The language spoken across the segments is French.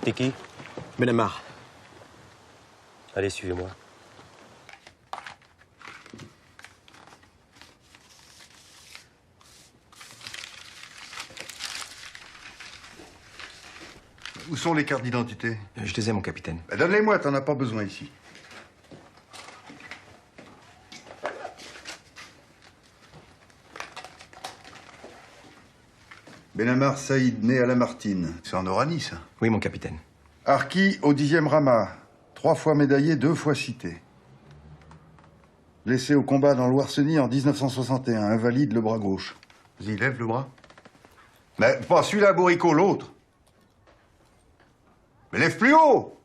T'es qui? Benamar. Allez, suivez-moi. Où sont les cartes d'identité? Je les ai, mon capitaine. Ben, donne-les-moi, t'en as pas besoin ici. Benamar Saïd, né à Lamartine. C'est en Oranie, ça. Oui, mon capitaine. Harki au 10e Rama. 3 fois médaillé, 2 fois cité. Blessé au combat dans l'Ouarcenie en 1961. Invalide, le bras gauche. Vas-y, lève le bras. Mais pas celui-là, Bourrico, l'autre. Mais lève plus haut!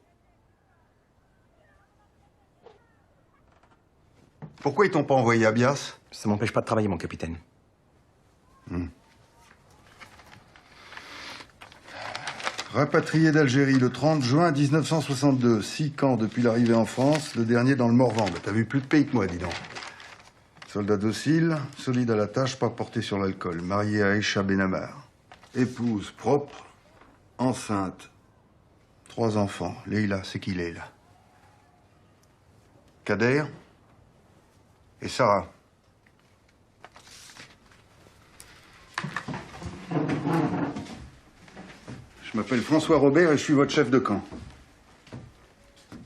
Pourquoi ils t'ont pas envoyé à Bias? Ça m'empêche pas de travailler, mon capitaine. Rapatrié d'Algérie le 30 juin 1962. 6 camps depuis l'arrivée en France, le dernier dans le Morvan. Bah, t'as vu plus de pays que moi, dis donc. Soldat docile, solide à la tâche, pas porté sur l'alcool. Marié à Aïcha Benamar. Épouse propre, enceinte. 3 enfants. Leïla, c'est qui Leïla? Kader et Sarah. Je m'appelle François Robert et je suis votre chef de camp.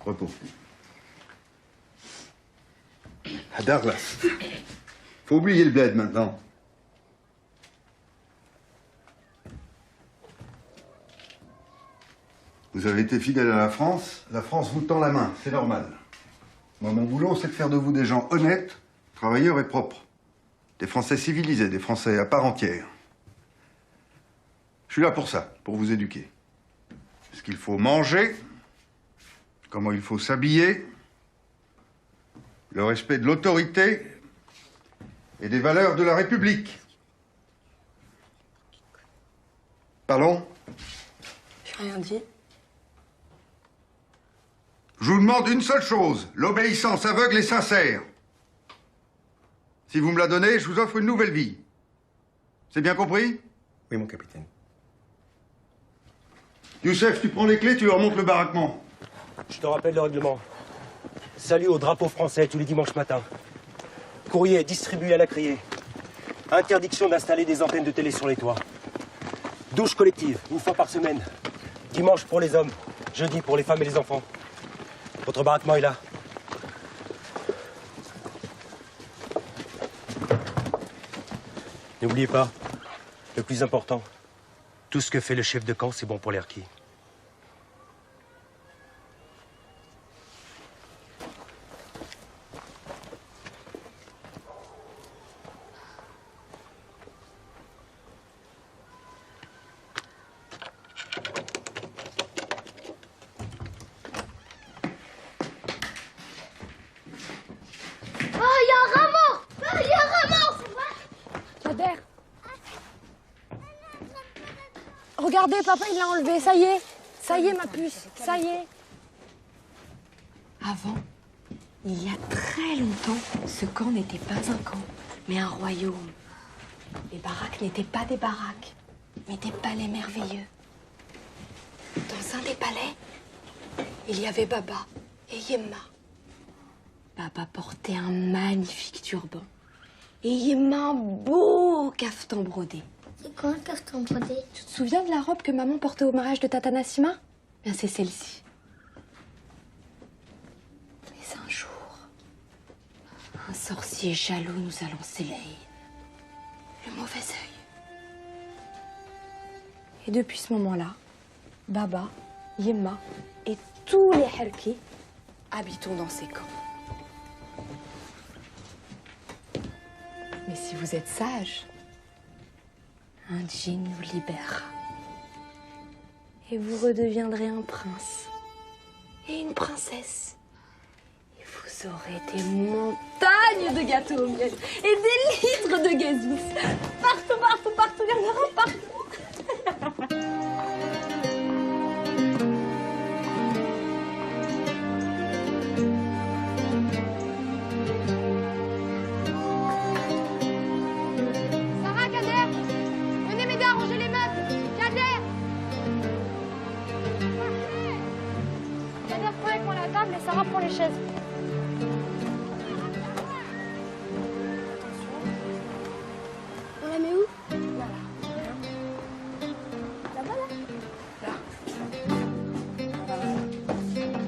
Repos. À Darlas. Faut oublier le bled maintenant. Vous avez été fidèle à la France vous tend la main, c'est normal. Moi, mon boulot, c'est de faire de vous des gens honnêtes, travailleurs et propres. Des Français civilisés, des Français à part entière. Je suis là pour ça, pour vous éduquer. Ce qu'il faut manger, comment il faut s'habiller, le respect de l'autorité et des valeurs de la République. Pardon? J'ai rien dit. Je vous demande une seule chose, l'obéissance aveugle et sincère. Si vous me la donnez, je vous offre une nouvelle vie. C'est bien compris? Oui, mon capitaine. Youssef, tu prends les clés, tu leur montres le baraquement. Je te rappelle le règlement. Salut au drapeau français tous les dimanches matins. Courrier distribué à la criée. Interdiction d'installer des antennes de télé sur les toits. Douche collective, 1 fois par semaine. Dimanche pour les hommes, jeudi pour les femmes et les enfants. Votre baraquement est là. N'oubliez pas, le plus important, tout ce que fait le chef de camp, c'est bon pour les harkis. Regardez, papa, il l'a enlevé, ça y est, ma puce, ça y est. Avant, il y a très longtemps, ce camp n'était pas un camp, mais un royaume. Les baraques n'étaient pas des baraques, mais des palais merveilleux. Dans un des palais, il y avait Baba et Yemma. Baba portait un magnifique turban et Yemma un beau caftan brodé. C'est quoi un caftan brodé? Tu te souviens de la robe que maman portait au mariage de Tata Nassima? Bien, c'est celle-ci. Mais un jour, un sorcier jaloux nous a lancé le mauvais œil. Et depuis ce moment-là, Baba, Yemma et tous les harkis habitons dans ces camps. Mais si vous êtes sages, un djinn nous libérera. Et vous redeviendrez un prince et une princesse. Et vous aurez des montagnes de gâteaux au miel et des litres de gazous. Partout, partout, partout, il y en aura partout. Sarah, Kader, venez m'aider à ranger les meubles. Kader. table et Sarah prend les chaises. On la met où? Là-bas, là?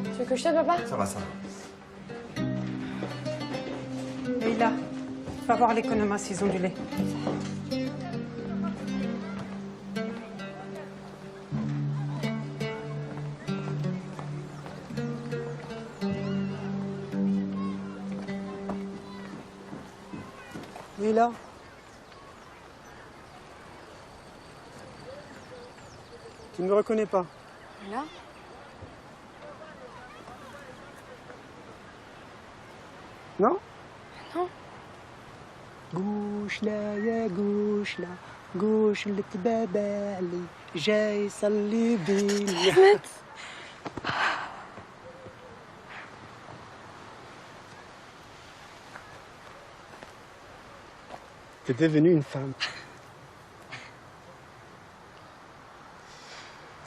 Tu veux que je t'aide, papa? Ça va, ça va. Leïla, va voir l'économie s'ils ont du lait. Leïla. Tu ne me reconnais pas? Là? Non? Non. قوش لا يا قوش لا قوش اللي تبابالي جاي يصلي بيلي. T'es devenue une femme.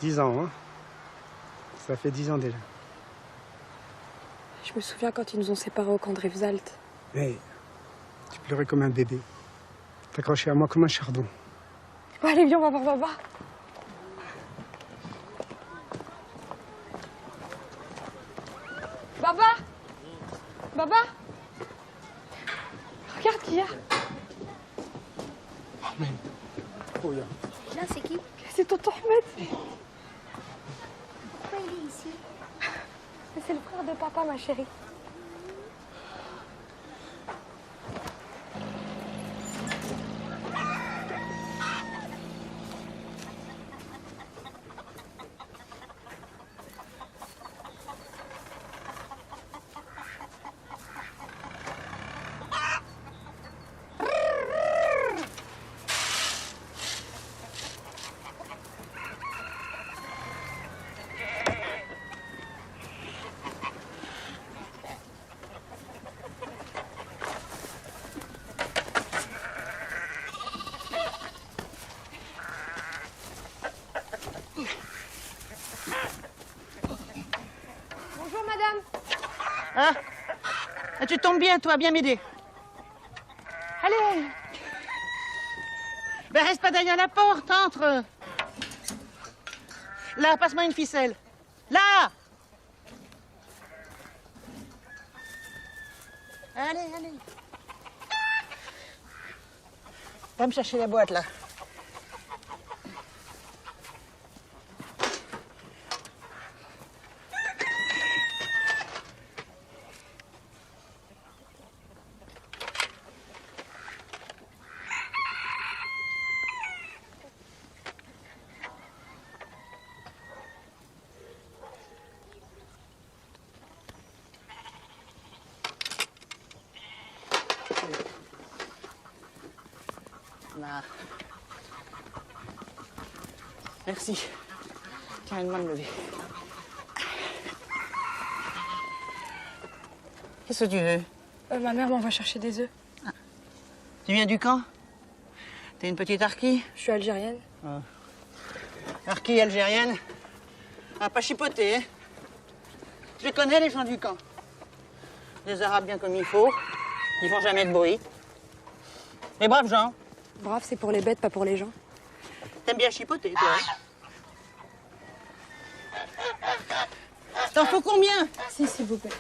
10 ans, hein? Ça fait 10 ans déjà. Je me souviens quand ils nous ont séparés au camp de Rivesaltes. Hey, tu pleurais comme un bébé. T'accrochais à moi comme un chardon. Bon, allez, viens, on va voir papa. Baba! Baba! Regarde qui y a. Oh, yeah. Là, c'est qui? C'est tonton Ahmed. Pourquoi il est ici? C'est le frère de papa, ma chérie. Bonjour, madame. Ah, tu tombes bien, toi, bien m'aider. Allez. Ben, reste pas derrière la porte, entre. Là, passe-moi une ficelle. Là. Allez, allez. Va me chercher la boîte, là. Là. Merci. Tiens, une main de lever. Qu'est-ce que tu veux? Ma mère m'envoie chercher des œufs. Tu viens du camp? T'es une petite harkie? Je suis algérienne. Harkie algérienne? Ah, pas chipoter, hein? Je les connais, les gens du camp. Des Arabes bien comme il faut. Ils font jamais de bruit. Les braves gens. Brave, c'est pour les bêtes, pas pour les gens. T'aimes bien chipoter, toi? T'en faut combien? Si, s'il vous plaît.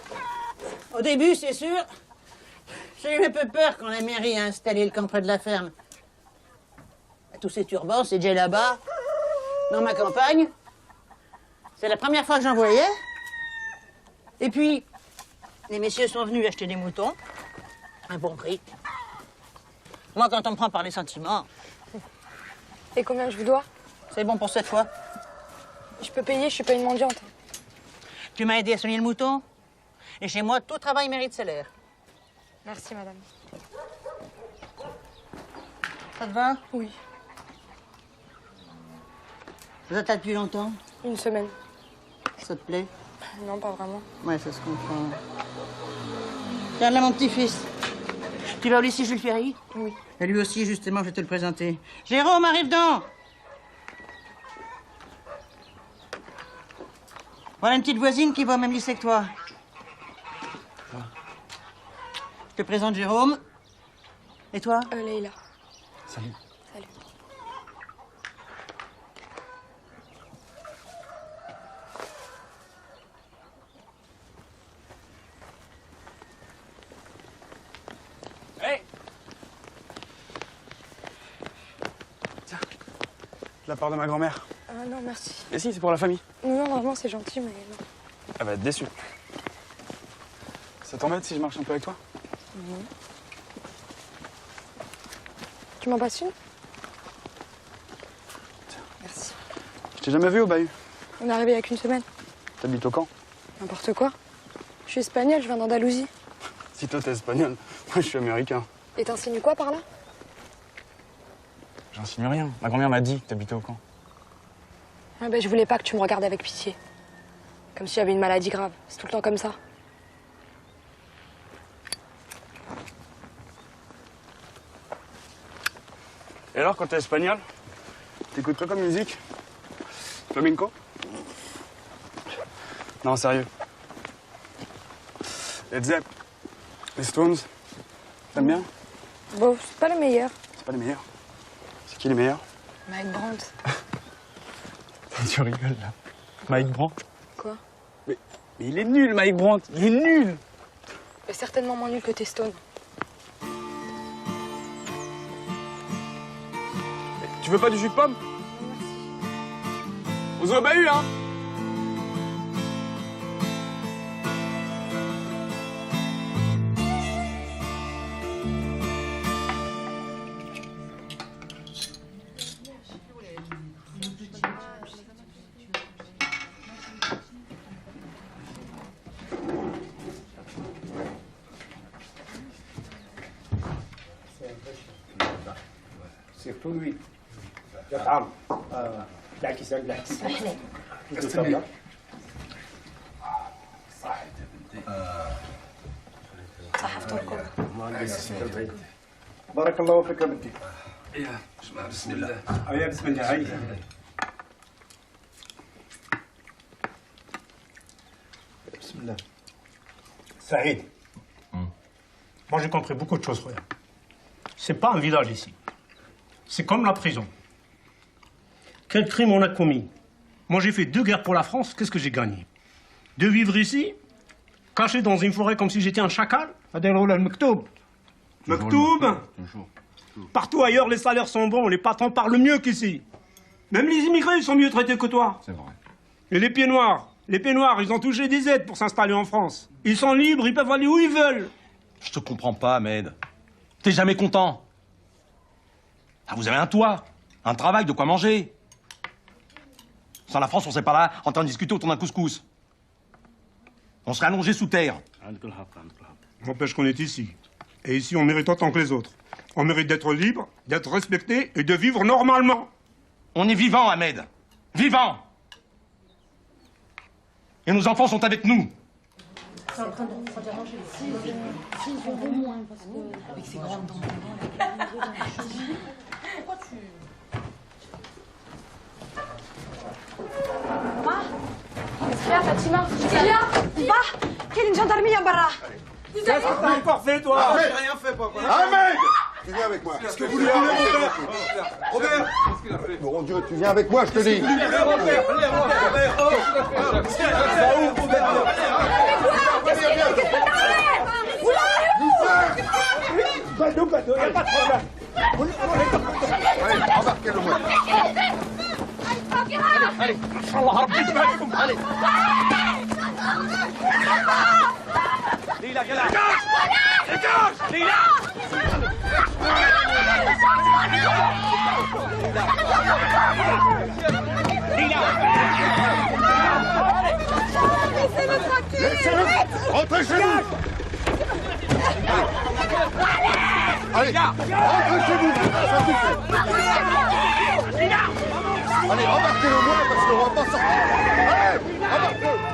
Au début, c'est sûr. J'ai eu un peu peur quand la mairie a installé le camp près de la ferme. Tous ces turbans, ces djellabas, dans ma campagne. C'est la première fois que j'en voyais. Et puis, les messieurs sont venus acheter des moutons. Un bon prix. Moi, quand on me prend par les sentiments, Et combien je vous dois? c'est bon pour cette fois. Je peux payer, je suis pas une mendiante. Tu m'as aidé à soigner le mouton. Et chez moi, tout travail mérite salaire. Merci, madame. Ça te va? Oui. Vous êtes là depuis longtemps? Une semaine. Ça te plaît? Non, pas vraiment. Ouais, ça se comprend. Tiens, là, mon petit-fils. Tu vas au lycée Jules Ferry? Oui. Et lui aussi, justement, je vais te le présenter. Jérôme, arrive donc! Voilà une petite voisine qui va au même lycée que toi. Je te présente Jérôme. Et toi? Leïla. Salut. Salut. Hey! Tiens, de la part de ma grand-mère. Ah non, merci. Mais si, c'est pour la famille. Non, vraiment, c'est gentil, mais non. Elle va être déçue. Ça t'embête si je marche un peu avec toi? Tu m'en passes une? Merci. Je t'ai jamais vu au bahut. On est arrivé il y a qu'une semaine. T'habites au camp? N'importe quoi. Je suis espagnole, je viens d'Andalousie. Si toi t'es espagnol, moi je suis américain. Et t'insinues quoi par là? J'insinue rien. Ma grand-mère m'a dit que t'habitais au camp. Ah ben, je voulais pas que tu me regardes avec pitié. Comme si j'avais une maladie grave. C'est tout le temps comme ça. Et alors, quand t'es espagnol, t'écoutes quoi comme musique? Flamenco? Non, sérieux. Led Zepp, les Stones, t'aimes bien? Bon, c'est pas le meilleur. C'est pas les meilleurs. C'est qui les meilleurs? Mike Brandt. Tu rigoles, là. Mike Brandt? Quoi? Mais il est nul, Mike Brandt. Il est nul! Mais certainement moins nul que tes Stones. Tu veux pas du jus de pomme? On se voit au bahut, hein? Surtout lui. يطعم بالعكس بالعكس بارك الله فيك يا بنتي. بسم الله. بسم الله هاي بسم الله. Saïd. Moi j'ai compris beaucoup de choses, frère. C'est pas un village ici. C'est comme la prison. Quel crime on a commis? Moi j'ai fait 2 guerres pour la France, qu'est-ce que j'ai gagné? De vivre ici, caché dans une forêt comme si j'étais un chacal? Mektoub. Partout ailleurs, les salaires sont bons, les patrons parlent mieux qu'ici. Même les immigrés, ils sont mieux traités que toi. C'est vrai. Et les pieds noirs, ils ont touché des aides pour s'installer en France. Ils sont libres, ils peuvent aller où ils veulent. Je te comprends pas, Ahmed. T'es jamais content. Ah, vous avez un toit, un travail, de quoi manger. Sans la France, on serait pas là en train de discuter autour d'un couscous. On serait allongé sous terre. N'empêche qu'on est ici. Et ici, on mérite autant que les autres. On mérite d'être libre, d'être respecté et de vivre normalement. On est vivant, Ahmed. Vivant. Et nos enfants sont avec nous. Qu'est-ce qu'il y a, Fatima? Qu'est-ce qu'il y a? Va! Quelle une gendarmerie à Barra! Qu'est-ce que t'as encore fait, toi? Ahmed! J'ai rien fait, papa. Ahmed! Tu viens avec moi. Qu'est-ce que vous voulez, Robert? Robert! Mon Dieu, tu viens avec moi, je te dis. Bateau, y a pas de problème. Allez, embarquez-le moi. Allez, Allah ربي يبارككم. Allez. ليلى دégage! Dégage! ليلى! Laissez-le tranquille! Laissez-le! Rentrez chez vous! Allez! Rentrez chez vous! Ça suffit! Allez, embarquez-le moi parce qu'on va pas sortir! Allez! Embarquez-le!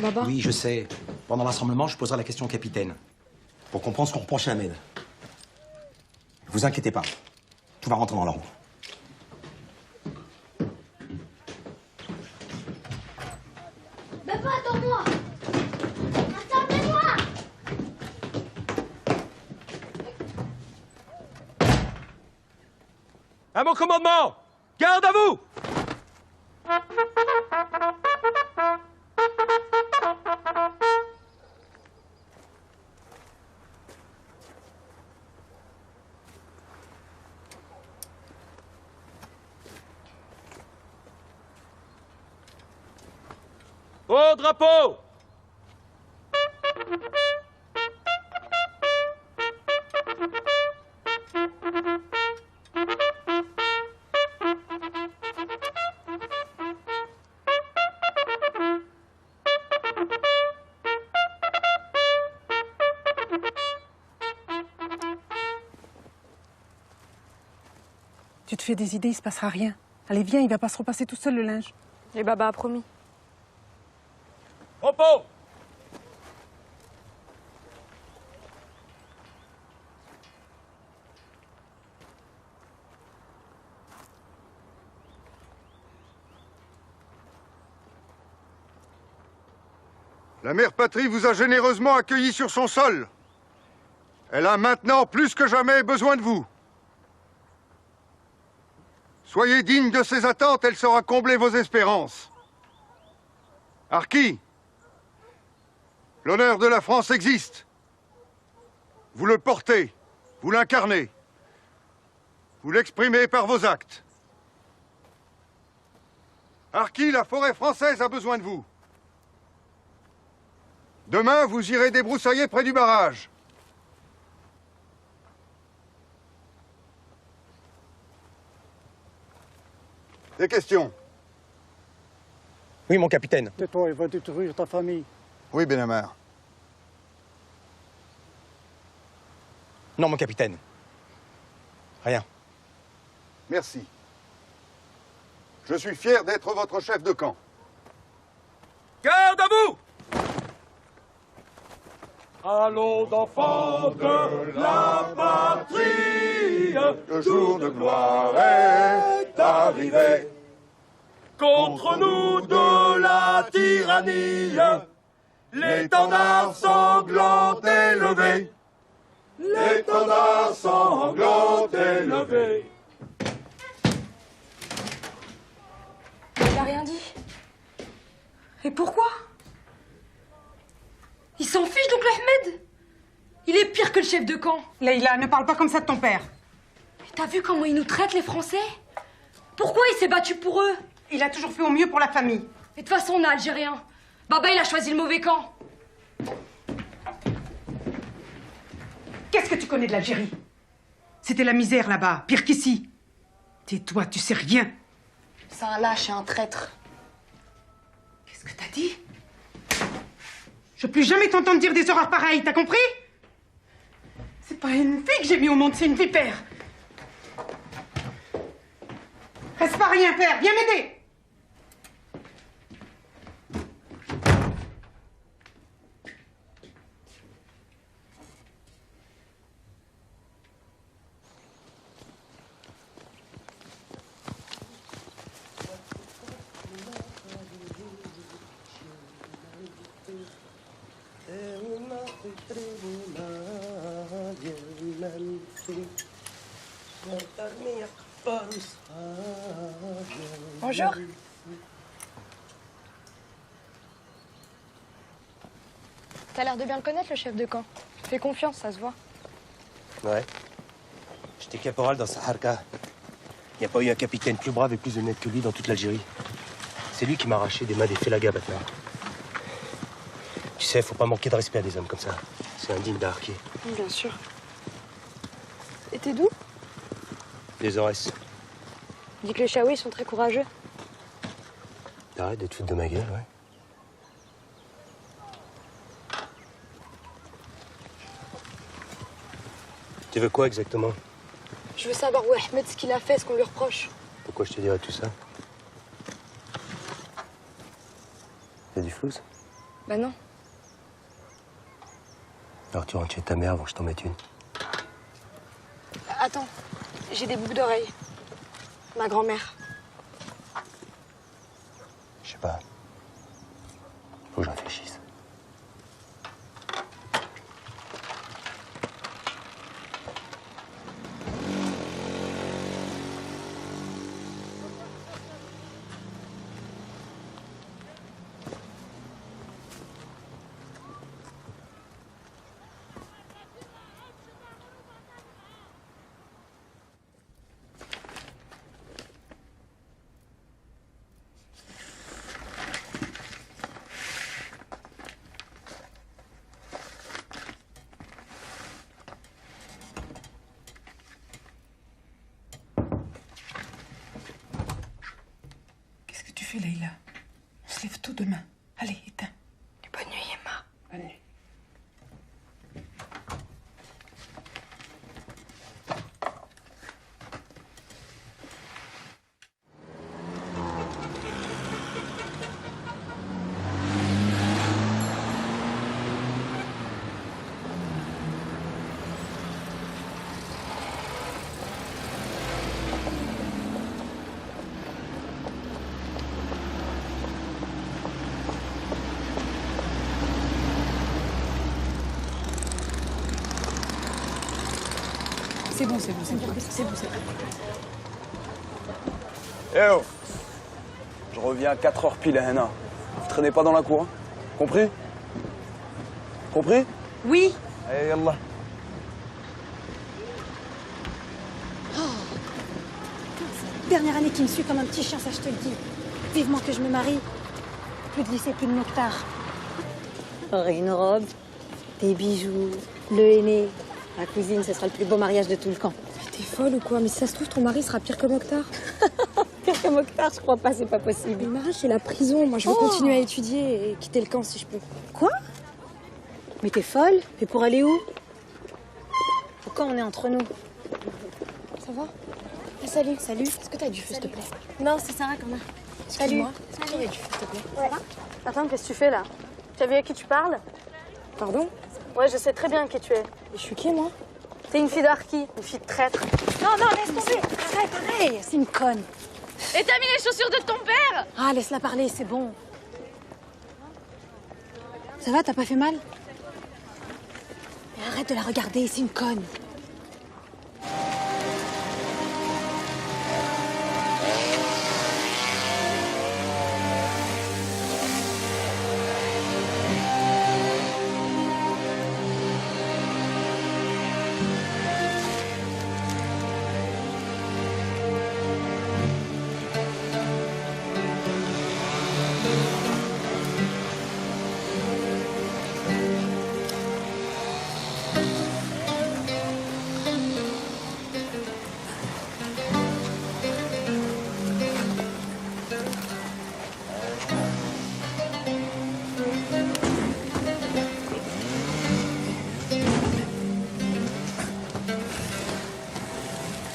Baba. Oui, je sais. Pendant l'assemblement, je poserai la question au capitaine. Pour comprendre ce qu'on reproche à Ahmed. Vous inquiétez pas. Tout va rentrer dans l'ordre. Papa, attends-moi. Attendez-moi. À mon commandement! Garde à vous! Au drapeau! Tu te fais des idées, il se passera rien. Allez, viens, il va pas se repasser tout seul le linge. Et Baba a promis. Repos! La mère patrie vous a généreusement accueillis sur son sol. Elle a maintenant plus que jamais besoin de vous. Soyez digne de ses attentes, elle saura combler vos espérances. Arki, l'honneur de la France existe. Vous le portez, vous l'incarnez. Vous l'exprimez par vos actes. Arki, la forêt française a besoin de vous. Demain, vous irez débroussailler près du barrage. Des questions? Oui, mon capitaine. Tais-toi, il va détruire ta famille. Oui, Benamar. Non, mon capitaine. Rien. Merci. Je suis fier d'être votre chef de camp. Garde à vous! Allons d'enfants de la patrie, le jour de gloire est arrivé. Contre nous de la tyrannie, l'étendard sanglant est levé. L'étendard sanglant est levé. Il a rien dit. Et pourquoi? Il s'en fiche donc l'Ahmed? Il est pire que le chef de camp. Leïla, ne parle pas comme ça de ton père. T'as vu comment ils nous traitent les Français? Pourquoi il s'est battu pour eux? Il a toujours fait au mieux pour la famille. Et de toute façon on est algérien. Baba il a choisi le mauvais camp. Qu'est-ce que tu connais de l'Algérie? C'était la misère là-bas, pire qu'ici. Tais-toi, tu sais rien. C'est un lâche et un traître. Qu'est-ce que t'as dit? Je peux plus jamais t'entendre dire des horreurs pareilles, t'as compris? C'est pas une fille que j'ai mis au monde, c'est une vipère. Reste pas rien faire, viens m'aider. Bonjour. T'as l'air de bien le connaître, le chef de camp. Fais confiance, ça se voit. Ouais. J'étais caporal dans Saharka. Il n'y a pas eu un capitaine plus brave et plus honnête que lui dans toute l'Algérie. C'est lui qui m'a arraché des mains des Félagas maintenant. Tu sais, faut pas manquer de respect à des hommes comme ça. C'est indigne d'Arki. Bien sûr. Et t'es d'où? Des Aurès. Dis que les Chaouis sont très courageux. T'arrêtes de te foutre de ma gueule, ouais. Tu veux quoi exactement? Je veux savoir où Ahmed, ce qu'il a fait, ce qu'on lui reproche. Pourquoi je te dirais tout ça? T'as du flouze? Bah non. Alors tu rentres chez ta mère avant que je t'en mette une. Attends, j'ai des boucles d'oreilles. Ma grand-mère. Je sais pas. Faut que je réfléchisse. Qu'est-ce que tu fais, Leïla? On se lève tôt demain. Allez, éteins. Bonne nuit, Emma. Allez. C'est bon, c'est bon, c'est bon. C'est bon, c'est bon. Eh oh. Je reviens à 4 heures pile à Hena. Vous traînez pas dans la cour, hein? Compris? Compris? Oui. Allez, yallah. Dernière année qui me suit comme un petit chien, ça je te le dis. Vivement que je me marie. Plus de lycée, plus de nectar. J'aurai une robe, des bijoux, le henné. La cousine, ce sera le plus beau mariage de tout le camp. T'es folle ou quoi? Mais si ça se trouve, ton mari sera pire que Mokhtar. Pire que Mokhtar, je crois pas, c'est pas possible. Le mariage, c'est la prison. Moi, je veux continuer à étudier et quitter le camp si je peux. Quoi? Mais t'es folle? Mais pour aller où? Pourquoi on est entre nous? Ça va? Ah, salut. Salut. Est-ce que t'as du feu, s'il te plaît? Non, c'est Sarah quand même. Salut. Est-ce que t'aurais du feu, s'il te plaît? Ouais. Attends, qu'est-ce que tu fais là? Tu as vu à qui tu parles? Pardon? Ouais, je sais très bien qui tu es. Et je suis qui, moi? T'es une fille d'Arki, une fille de traître. Non, laisse tomber. Arrête. C'est une conne. Et t'as mis les chaussures de ton père? Ah, laisse-la parler, c'est bon. Ça va, t'as pas fait mal? Mais arrête de la regarder, c'est une conne.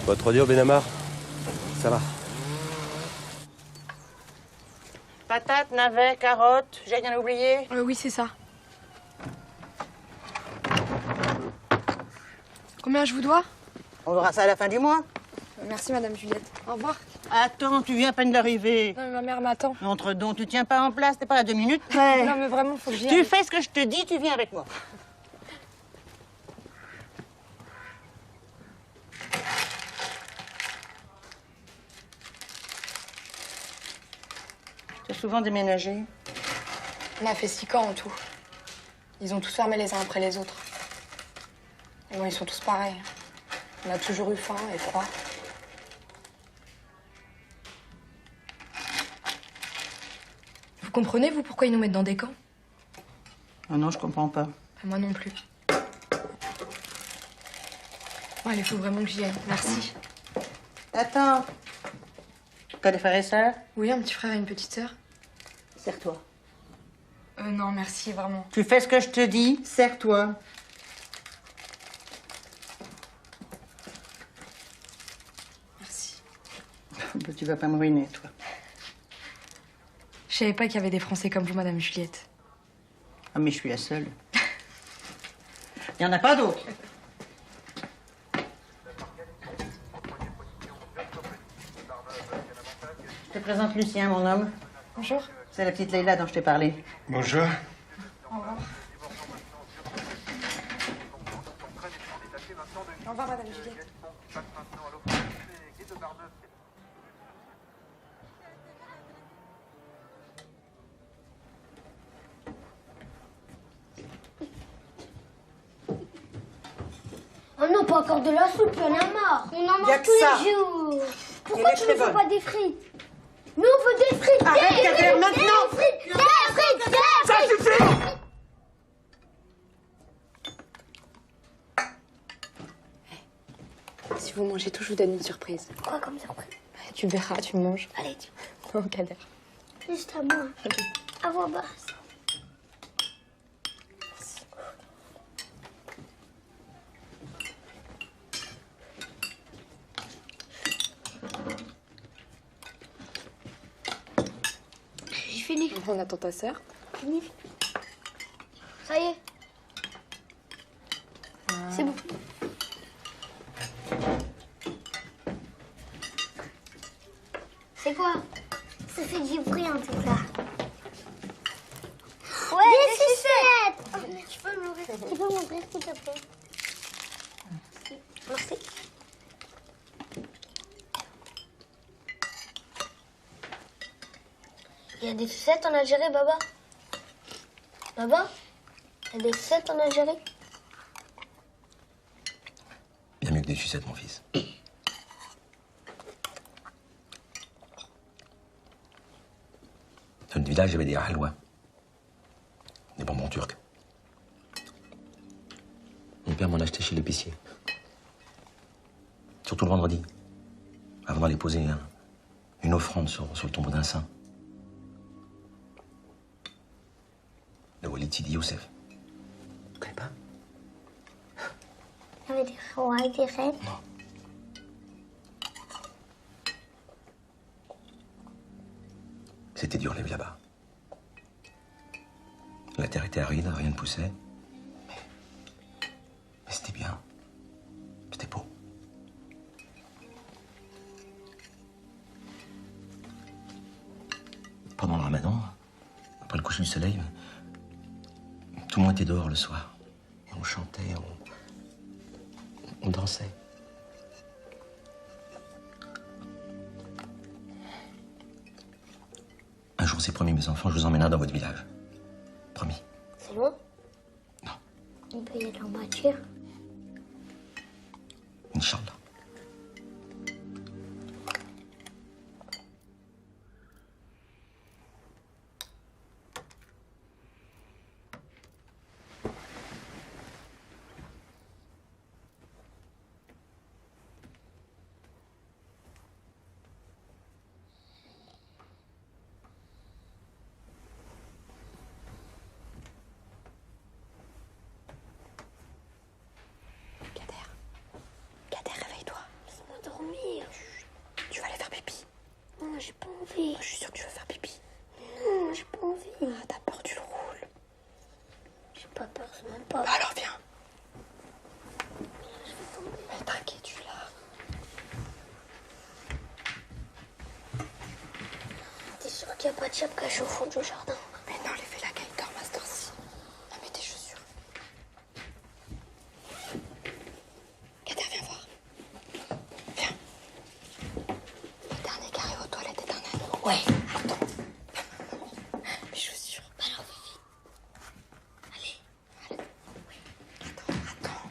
Pas trop dur, Benamar? Ça va. Patates, navets, carottes, j'ai rien oublié? Oui, c'est ça. Combien je vous dois? On verra ça à la fin du mois. Merci, Madame Juliette. Au revoir. Attends, tu viens à peine d'arriver. Non, mais ma mère m'attend. Entre donc, tu tiens pas en place, t'es pas là 2 minutes. Non, mais vraiment, faut que j'y aille. Tu fais ce que je te dis, tu viens avec moi. Tu as souvent déménagé? On a fait 6 camps en tout. Ils ont tous fermé les uns après les autres. Et bon, ils sont tous pareils. On a toujours eu faim et froid. Vous comprenez, vous, pourquoi ils nous mettent dans des camps? Ah non, je comprends pas. Moi non plus. Bon, allez, faut vraiment que j'y aille. Merci. Attends. T'as des frères et sœurs? Oui, un petit frère et une petite sœur. Serre-toi. Non, merci, vraiment. Tu fais ce que je te dis, serre-toi. Merci. Tu vas pas me ruiner, toi. Je savais pas qu'il y avait des Français comme vous, Madame Juliette. Ah, mais je suis la seule. Il n'y en a pas d'autres. Je te présente Lucien, mon homme. Bonjour. C'est la petite Leïla dont je t'ai parlé. Bonjour. Au revoir. Au revoir, Madame Juliette. Oh non, pas encore de la soupe, il y en a marre. On en Y a mange que tous ça. les jours. Pourquoi Elle est tu très ne fais bonne. pas des frites? Nous, on veut des frites. Arrête, des Kader, frites, maintenant. Des frites, des frites. Ça suffit! Si vous mangez tout, je vous donne une surprise. Quoi comme surprise? Tu verras, tu manges. Allez, dis. Non, Kader. Juste à moi. À voix basse. J'ai fini. On attend ta sœur. Fini. Ça y est. C'est bon. C'est quoi? Ça fait du bruit en tout cas. Ouais, des sucettes. Tu peux m'ouvrir s'il te plaît? Merci. Il y a des sucettes en Algérie, Baba? Baba? Il y a des sucettes en Algérie? Bien mieux que des sucettes, mon fils. Dans le village, il y avait des halwa. Des bonbons turcs. Mon père m'en achetait chez l'épicier. Surtout le vendredi. Avant d'aller poser une offrande sur le tombeau d'un saint. Le Walid Sidi Youssef. Tu connais pas? Il y avait des rois et des reines. C'était dur, la vie là-bas. La terre était aride, rien ne poussait. Mais c'était bien. C'était beau. Pendant le ramadan, après le coucher du soleil, tout le monde était dehors le soir. Et on chantait, on dansait. Un jour, c'est promis, mes enfants, je vous emmènerai dans votre village. Promis. C'est loin? Non. On peut y aller en voiture. Inch'Allah. Kader, réveille-toi. Laisse-moi dormir. Tu vas aller faire pipi. Non, j'ai pas envie. Je suis sûre que tu veux faire pipi. Non, j'ai pas envie. Ah, t'as peur, tu le roules. J'ai pas peur, c'est même pas. Bah alors viens. Mais t'inquiète, tu là. T'es sûr qu'il n'y a pas de chape cachée au fond du jardin? Mais non, les fais la caille dort, Master-ci. Ah, mets tes chaussures. Kader, viens voir. Viens. Le dernier carré aux toilettes est un anneau. Ouais. Attends. Mes chaussures. Alors, vite. Allez. Attends.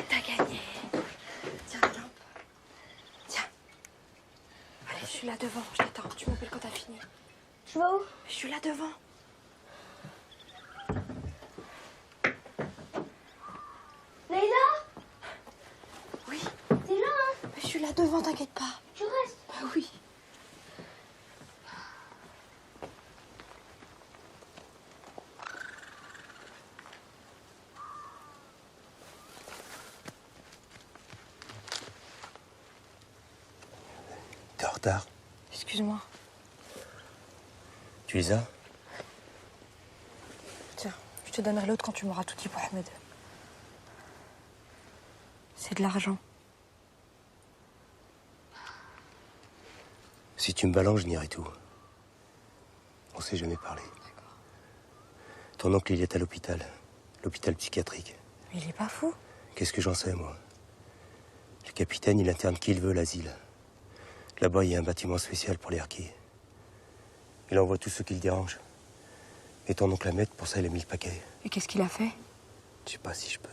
T'as gagné. Tiens la lampe. Tiens. Allez, je suis là devant. Je t'attends. Tu m'appelles quand t'as fini. Tu vas où? Je suis là devant. Leïla? Oui. T'es là, hein? Mais je suis là devant, t'inquiète pas. Tu restes? Bah oui. retard. Excuse-moi. Tu les as? Tiens, je te donnerai l'autre quand tu m'auras tout dit pour Ahmed. C'est de l'argent. Si tu me balances, je nierai tout. On s'est jamais parlé. Ton oncle, il est à l'hôpital. L'hôpital psychiatrique. Mais il est pas fou. Qu'est-ce que j'en sais, moi? Le capitaine, il interne qui il veut à l'asile. Là-bas, il y a un bâtiment spécial pour les harkis. Il envoie tous ceux qui le dérangent. Et ton oncle Ahmed, pour ça, il a mis le paquet. Et qu'est-ce qu'il a fait? Je sais pas si je peux.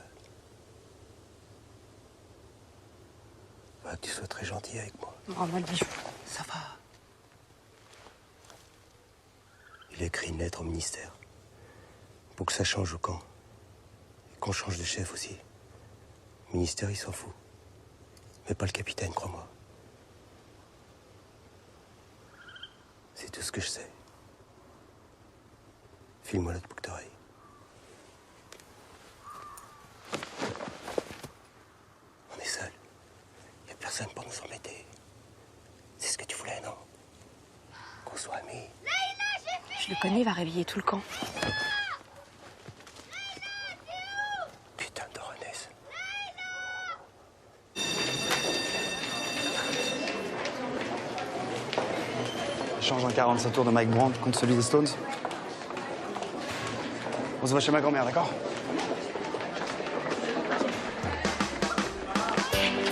Faudra que tu sois très gentil avec moi. Rends-moi le bijou. Ça va. Il a écrit une lettre au ministère. Pour que ça change au camp. Et qu'on change de chef aussi. Le ministère, il s'en fout. Mais pas le capitaine, crois-moi. C'est tout ce que je sais. File-moi l'autre boucle d'oreille. On est seuls. Il n'y a personne pour nous embêter. C'est ce que tu voulais, non? Qu'on soit amis. Je le connais, il va réveiller tout le camp. Putain de Renesse. Échange en 47 tours de Mike Brandt contre celui des Stones. On se voit chez ma grand-mère, d'accord?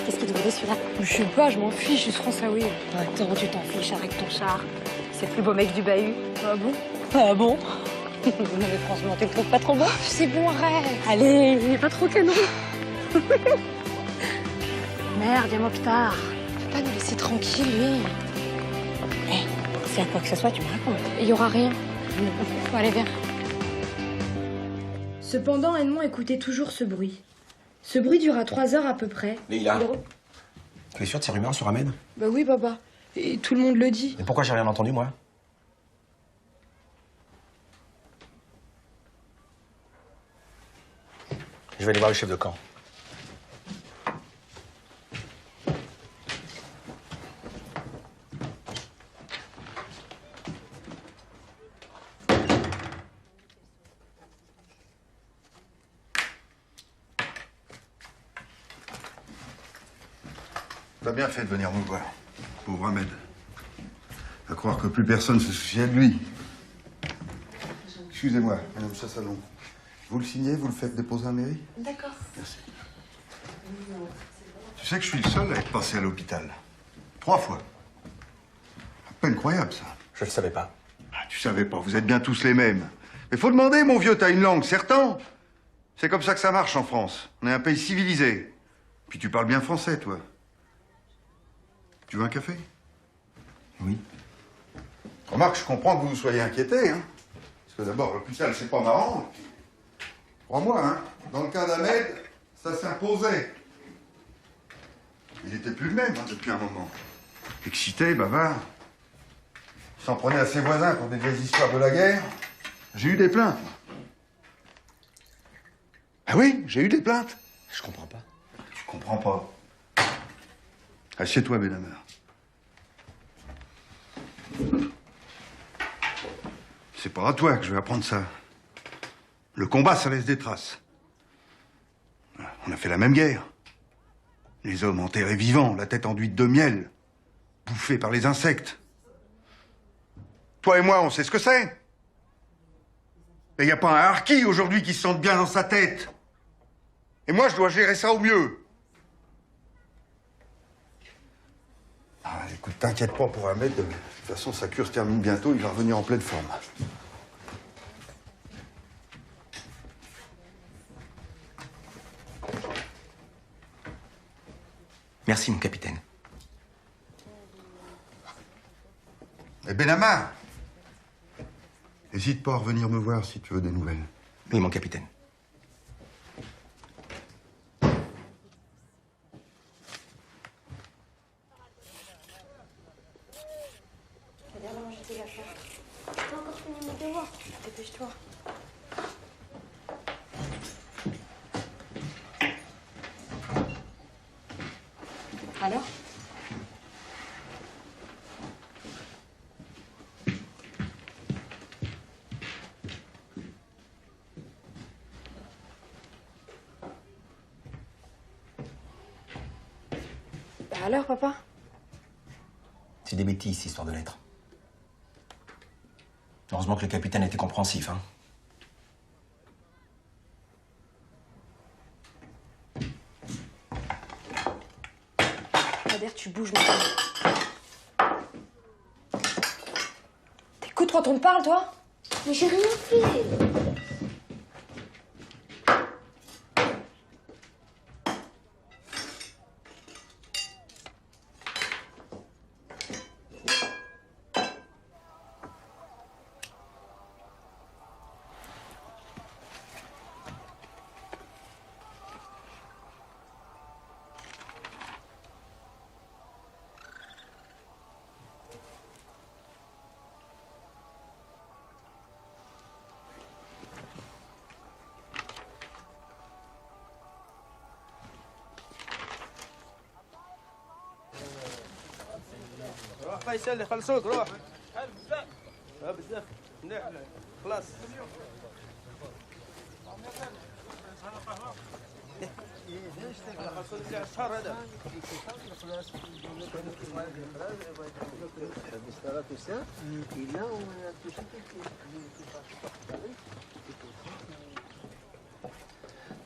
Qu'est-ce qu'il voulait celui-là? Je sais pas, je m'en fiche, je suis françaoui. Attends, tu t'en fiches avec ton char. C'est le plus beau mec du bahut. Ah bon? Ah bon? Non mais franchement, tu le trouves pas trop beau? C'est bon, arrête. Allez, il est pas trop canon. Merde, viens-moi plus tard. Tu peux pas nous laisser tranquille, lui. S'il y a quoi que ce soit, tu me racontes. Il y aura rien. Bon, allez, viens. Cependant, Edmond écoutait toujours ce bruit. Ce bruit dura 3 heures à peu près. Leïla, tu es sûre de ces rumeurs sur Ahmed? Bah oui, papa. Et tout le monde le dit. Et pourquoi j'ai rien entendu, moi? Je vais aller voir le chef de camp. T'as bien fait de venir me voir, pauvre Ahmed. À croire que plus personne se souciait de lui. Excusez-moi, madame Chassalon. Vous le signez, vous le faites déposer à la mairie? D'accord. Merci. Tu sais que je suis le seul à être passé à l'hôpital. 3 fois. Pas incroyable, ça. Je le savais pas. Ah, tu savais pas, vous êtes bien tous les mêmes. Mais faut demander, mon vieux, t'as une langue, certain. C'est comme ça que ça marche en France. On est un pays civilisé. Puis tu parles bien français, toi. Tu veux un café? Oui. Remarque, je comprends que vous soyez inquiétés, hein. Parce que d'abord, l'hôpital, c'est pas marrant. Crois-moi, hein. Dans le cas d'Ahmed, ça s'imposait. Il était plus le même, hein, depuis un moment. Excité, bavard. Il s'en prenait à ses voisins pour des vieilles histoires de la guerre. J'ai eu des plaintes. Ah oui, j'ai eu des plaintes. Je comprends pas. Tu comprends pas. Assieds-toi, Benhammer. C'est pas à toi que je vais apprendre ça. Le combat, ça laisse des traces. On a fait la même guerre. Les hommes enterrés vivants, la tête enduite de miel, bouffés par les insectes. Toi et moi, on sait ce que c'est. Et y a pas un harki aujourd'hui qui se sente bien dans sa tête. Et moi, je dois gérer ça au mieux. Ah, écoute, t'inquiète pas pour Ahmed. De toute façon, sa cure se termine bientôt. Il va revenir en pleine forme. Merci, mon capitaine. Et Benhamar, n'hésite pas à revenir me voir si tu veux des nouvelles. Oui, mon capitaine. T'as encore fini mon devoir. Dépêche-toi. Alors? Alors, papa? C'est des bêtises, cette histoire de lettres. Heureusement que le capitaine était compréhensif, hein. Kader, tu bouges maintenant. T'écoutes quand on te parle, toi? Mais j'ai rien fait. روح فيصل يخلصوك روح بزاف مليح خلاص خلصوا لي الشهر هذا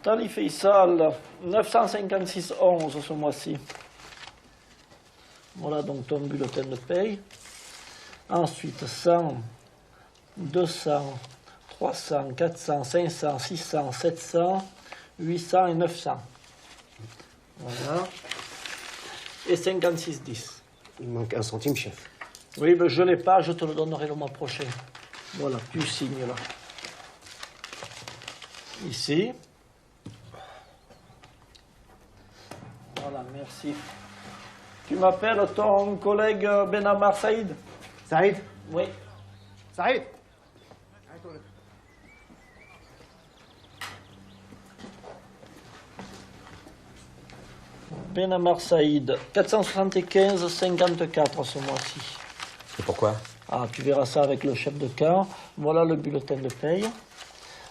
Tali Faisal, 956,11 ce mois-ci. Voilà donc ton bulletin de paye. Ensuite, 100, 200, 300, 400, 500, 600, 700, 800 et 900. Voilà. Et 56,10. Il manque un centime, chef. Oui, mais je ne l'ai pas, je te le donnerai le mois prochain. Voilà, tu signes là. Ici. Voilà, merci. Tu m'appelles ton collègue Benamar Saïd? Saïd? Oui. Saïd? Benamar Saïd, 475,54 ce mois-ci. Et pourquoi? Ah, tu verras ça avec le chef de camp. Voilà le bulletin de paye.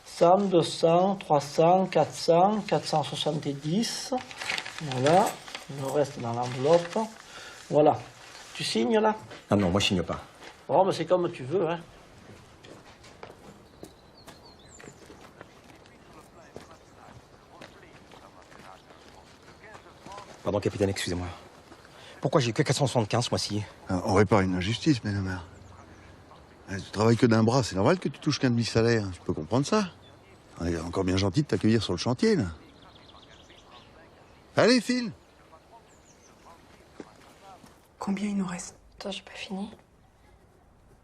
100, 200, 300, 400, 470. Voilà. Le reste dans l'enveloppe. Voilà. Tu signes là? Ah non, moi je signe pas. Oh, mais c'est comme tu veux, hein. Pardon, capitaine, excusez-moi. Pourquoi j'ai que 475 ce mois-ci? On répare une injustice, Benamar. Tu travailles que d'un bras, c'est normal que tu touches qu'un demi-salaire. Je peux comprendre ça. On est encore bien gentil de t'accueillir sur le chantier, là. Allez, file. Combien il nous reste? Attends, j'ai pas fini.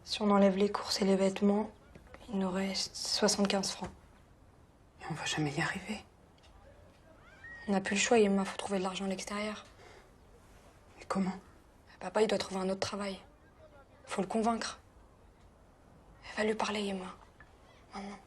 Si on enlève les courses et les vêtements, il nous reste 75 francs. Et on va jamais y arriver. On n'a plus le choix, Yemma, faut trouver de l'argent à l'extérieur. Et comment? Papa, il doit trouver un autre travail. Faut le convaincre. Va lui parler, Yemma. Maintenant.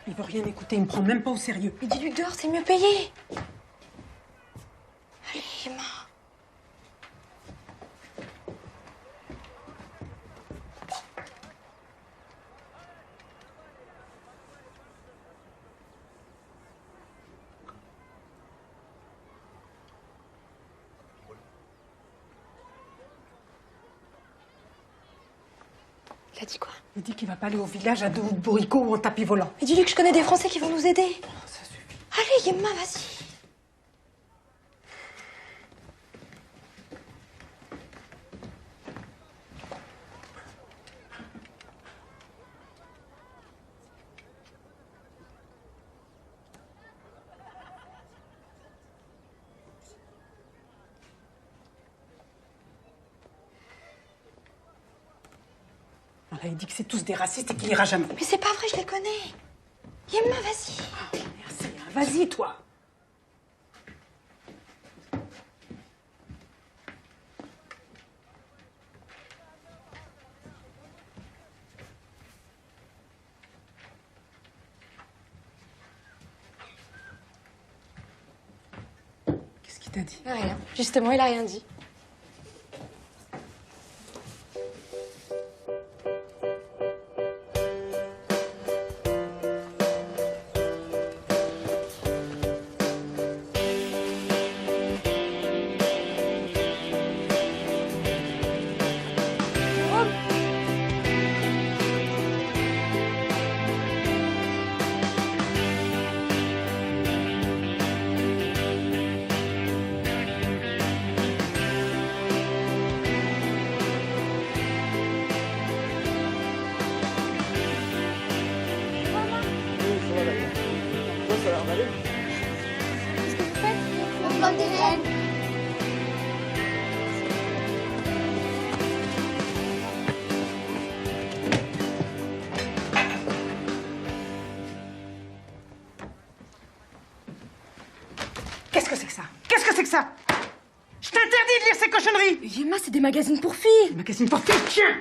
Il veut rien écouter, il me prend même pas au sérieux. Mais dis-lui que dehors, c'est mieux payé. Allez, Yemma. Il a dit quoi? Il dit qu'il va pas aller au village à dos de bourricot ou en tapis volant. Mais dis-lui que je connais des Français qui vont nous aider. Ça suffit. Allez, Yemma, vas-y. Voilà, il dit que c'est tous des racistes et qu'il ira jamais. Mais c'est pas vrai, je les connais. Yemma, vas-y. Oh, merci, hein. Vas-y, toi. t'a dit? Rien. Justement, il a rien dit. Qu'est-ce que vous faites? On prend des rennes. Qu'est-ce que c'est que ça? Qu'est-ce que c'est que ça? Je t'interdis de lire ces cochonneries! Yéma, c'est des magazines pour filles. Des magazines pour filles, tiens!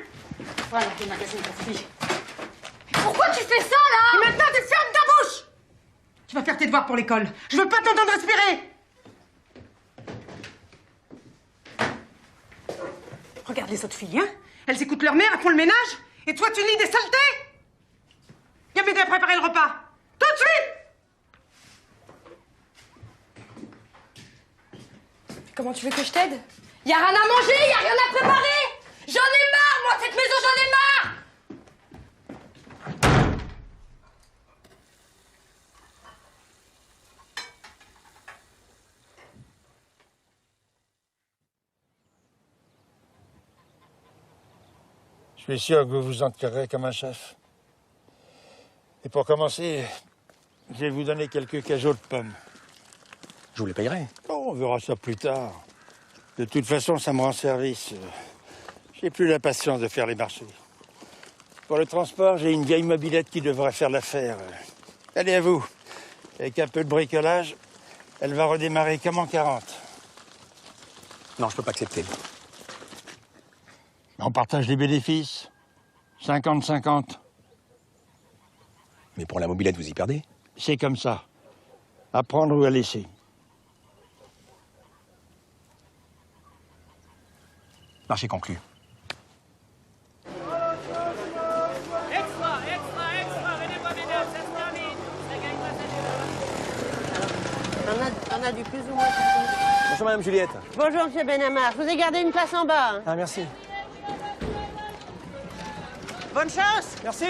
Voilà, des magazines pour filles. Pourquoi tu fais ça, là? Et maintenant, tu fermes ta bouche! Tu vas faire tes devoirs pour l'école. Je veux pas t'entendre respirer! Regarde les autres filles, hein? Elles écoutent leur mère, elles font le ménage, et toi, tu lis des saletés? Viens m'aider à préparer le repas. Tout de suite! Comment tu veux que je t'aide? Y a rien à manger, y a rien à préparer! J'en ai marre, moi, cette maison, j'en ai marre! Je suis sûr que vous vous en tirerez comme un chef. Et pour commencer, je vais vous donner quelques cajots de pommes. Je vous les payerai. Oh, on verra ça plus tard. De toute façon, ça me rend service. J'ai plus la patience de faire les marchés. Pour le transport, j'ai une vieille mobilette qui devrait faire l'affaire. Allez, à vous. Avec un peu de bricolage, elle va redémarrer comme en 40. Non, je peux pas accepter. On partage les bénéfices. 50-50. Mais pour la mobilette, vous y perdez. C'est comme ça. À prendre ou à laisser. Marché conclu. Extra, venez voir mesdames, ça se termine. Ça gagne pas, ça On a du plus ou moins. Bonjour, Madame Juliette. Bonjour, Monsieur Benamar. Je vous ai gardé une place en bas. Ah, merci. Bonne chance. Merci.